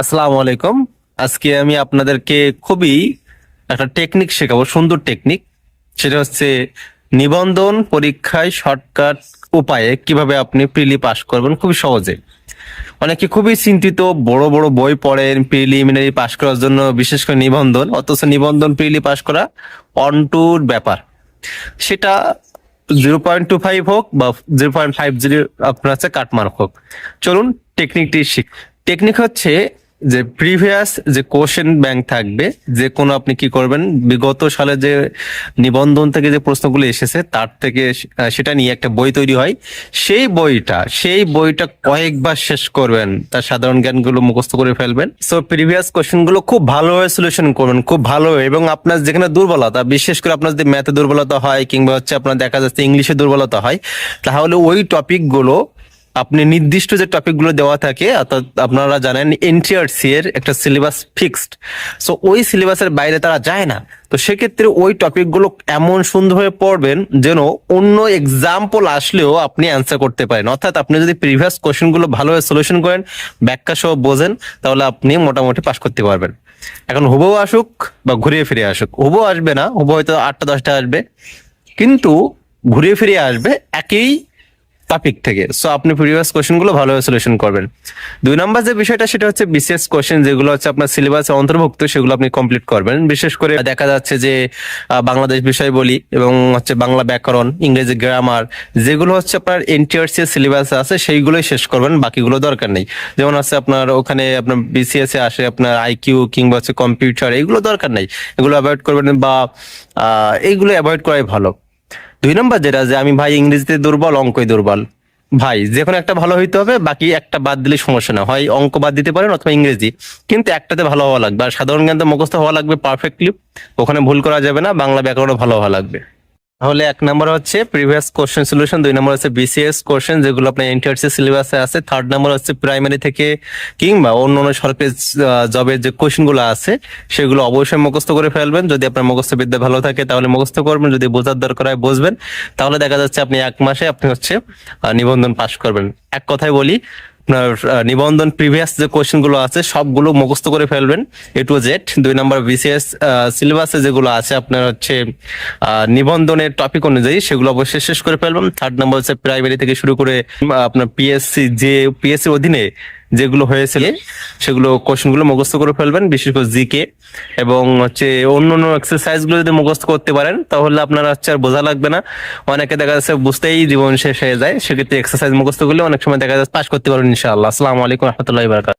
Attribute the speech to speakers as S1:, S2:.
S1: আসসালামু আলাইকুম। আজকে আমি আপনাদেরকে খুবই একটা টেকনিক শেখাবো, সুন্দর টেকনিক। সেটা হচ্ছে নিবন্ধন পরীক্ষায় শর্টকাট উপায়ে কিভাবে আপনি প্রিলি পাস করবেন খুবই সহজে। অনেকে খুবই চিন্তিত, বড় বড় বই পড়েন প্রিলিমিনারি পাস করার জন্য, বিশেষ করে নিবন্ধন, অথচ নিবন্ধন প্রিলি পাস করা অনটুর ব্যাপার। সেটা 0.25 হোক বা 0.50 আপনার হচ্ছে কাটমার্ক হোক। চলুন টেকনিকটি শিখ। টেকনিক হচ্ছে যে প্রিভিয়াস যে কোশ্চেন ব্যাংক থাকবে, যে কোনো আপনি কি করবেন, বিগত সালে যে নিবন্ধন থেকে যে প্রশ্নগুলো এসেছে তার থেকে সেটা নিয়ে একটা বই তৈরি হয়। সেই বইটা কয়েকবার শেষ করবেন, তার সাধারণ জ্ঞানগুলো মুখস্থ করে ফেলবেন। সো প্রিভিয়াস কোশ্চেন গুলো খুব ভালোভাবে সলিউশন করবেন, খুব ভালো। এবং আপনার যেখানে দুর্বলতা, বিশেষ করে আপনার যদি ম্যাথে দুর্বলতা হয় কিংবা হচ্ছে আপনার দেখা যাচ্ছে ইংলিশে দুর্বলতা হয়, তাহলে ওই টপিক গুলো আপনি নির্দিষ্ট যে টপিক গুলো দেওয়া থাকে, অর্থাৎ আপনারা জানেন এনটিআরসি এর একটা সিলেবাস ফিক্সড। সো ওই সিলেবাসের বাইরে তারা যায় না। তো সেক্ষেত্রে ওই টপিক গুলো এমন সুন্দরভাবে পড়বেন যেন অন্য এক্সাম্পল আসলেও আপনি অ্যান্সার করতে পারেন। অর্থাৎ আপনি যদি প্রিভিয়াস কোশ্চেন গুলো ভালোভাবে সলিউশন করেন, ব্যাখ্যা সহ বোঝেন, তাহলে আপনি মোটামুটি পাস করতে পারবেন। এখন হুবহু আসুক বা ঘুরিয়ে ফিরে আসুক, হুবহু আসবে না, হুবহু হয়তো 8টা 10টা আসবে, কিন্তু ঘুরিয়ে ফিরিয়ে আসবে একই টপিক থেকে। সো আপনি প্রিভিয়াস কোশ্চেন গুলো ভালোভাবে সলিউশন করবেন। 2 নম্বর যে বিষয়টা, সেটা হচ্ছে বিসিএস কোশ্চেন, যেগুলো হচ্ছে আপনার সিলেবাসে অন্তর্ভুক্ত, সেগুলো আপনি কমপ্লিট করবেন। বিশেষ করে দেখা যাচ্ছে যে বাংলাদেশ বিষয় বলি এবং হচ্ছে বাংলা ব্যাকরণ, ইংরেজি গ্রামার, যেগুলো হচ্ছে আপনার এনটিআরসি সিলেবাসে আছে সেইগুলোই শেষ করবেন, বাকিগুলো দরকার নেই। যেমন হচ্ছে আপনার ওখানে আপনার বিসিএস এ আসে আপনার আইকিউ কিংবা হচ্ছে কম্পিউটার, এগুলো দরকার নেই, এগুলো অ্যাভয়েড করবেন বা এইগুলো অ্যাভয়েড করাই ভালো। 2 নম্বর যেটা, যে আমি ভাই ইংরেজিতে দুর্বল, অঙ্কই দুর্বল, ভাই যে কোনো একটা ভালো হইতে হবে, বাকি একটা বাদ দিলে সমস্যা না হয়, অঙ্ক বাদ দিতে পারেন অথবা ইংরেজি, কিন্তু একটাতে ভালো হওয়া লাগবে। আর সাধারণ জ্ঞান তো মুখস্থ হওয়া লাগবে পারফেক্টলি, ওখানে ভুল করা যাবে না। বাংলা ব্যাকরণও ভালো হওয়া লাগবে। তাহলে 1 নম্বর হচ্ছে প্রিভিয়াস কোশ্চেন সলিউশন, 2 নম্বর হচ্ছে বিসিএস কোশ্চেন যেগুলো আপনার এনটিআরসি সিলেবাসে আছে, 3rd নম্বর হচ্ছে প্রাইমারি থেকে কিংবা অন্য অন্য সরকারি জবের যে কোশ্চেন গুলো আছে সেগুলো অবশ্যই মুখস্থ করে ফেলবেন। যদি আপনার মুখস্থ বিদ্যা ভালো থাকে তাহলে মুখস্থ করবেন, যদি বোঝার দরকার হয় বুঝবেন। তাহলে দেখা যাচ্ছে আপনি 1 মাসে আপনি হচ্ছে নিবন্ধন পাস করবেন। এক কথায় বলি, আপনার নিবন্ধন প্রিভিয়াস যে কোশ্চেন গুলো আছে সবগুলো মুখস্থ করে ফেলবেন A to Z। 2 number BCS সিলেবাসে যেগুলো আছে আপনার হচ্ছে নিবন্ধনের টপিক অনুযায়ী, সেগুলো অবশ্যই শেষ করে ফেলবেন। 3rd নম্বর হচ্ছে প্রাইমারি থেকে শুরু করে আপনার পিএসসির অধীনে যেগুলো হয়েছিল সেগুলো কোশ্চেন গুলো মুখস্থ করে ফেলবেন, বিশেষ করে জিকে এবং হচ্ছে অন্য অন্য এক্সারসাইজ গুলো যদি মুখস্থ করতে পারেন তাহলে আপনার হচ্ছে আর বোঝা লাগবে না। অনেকে দেখা যাচ্ছে বুঝতেই জীবন শেষ হয়ে যায়, সেক্ষেত্রে এক্সারসাইজ মুখস্থ করলে অনেক সময় দেখা যাচ্ছে পাস করতে পারবেন ইনশাআল্লাহ। আসসালামু আলাইকুম রহমতুল্লাহি ওয়া বারাকাতুহু।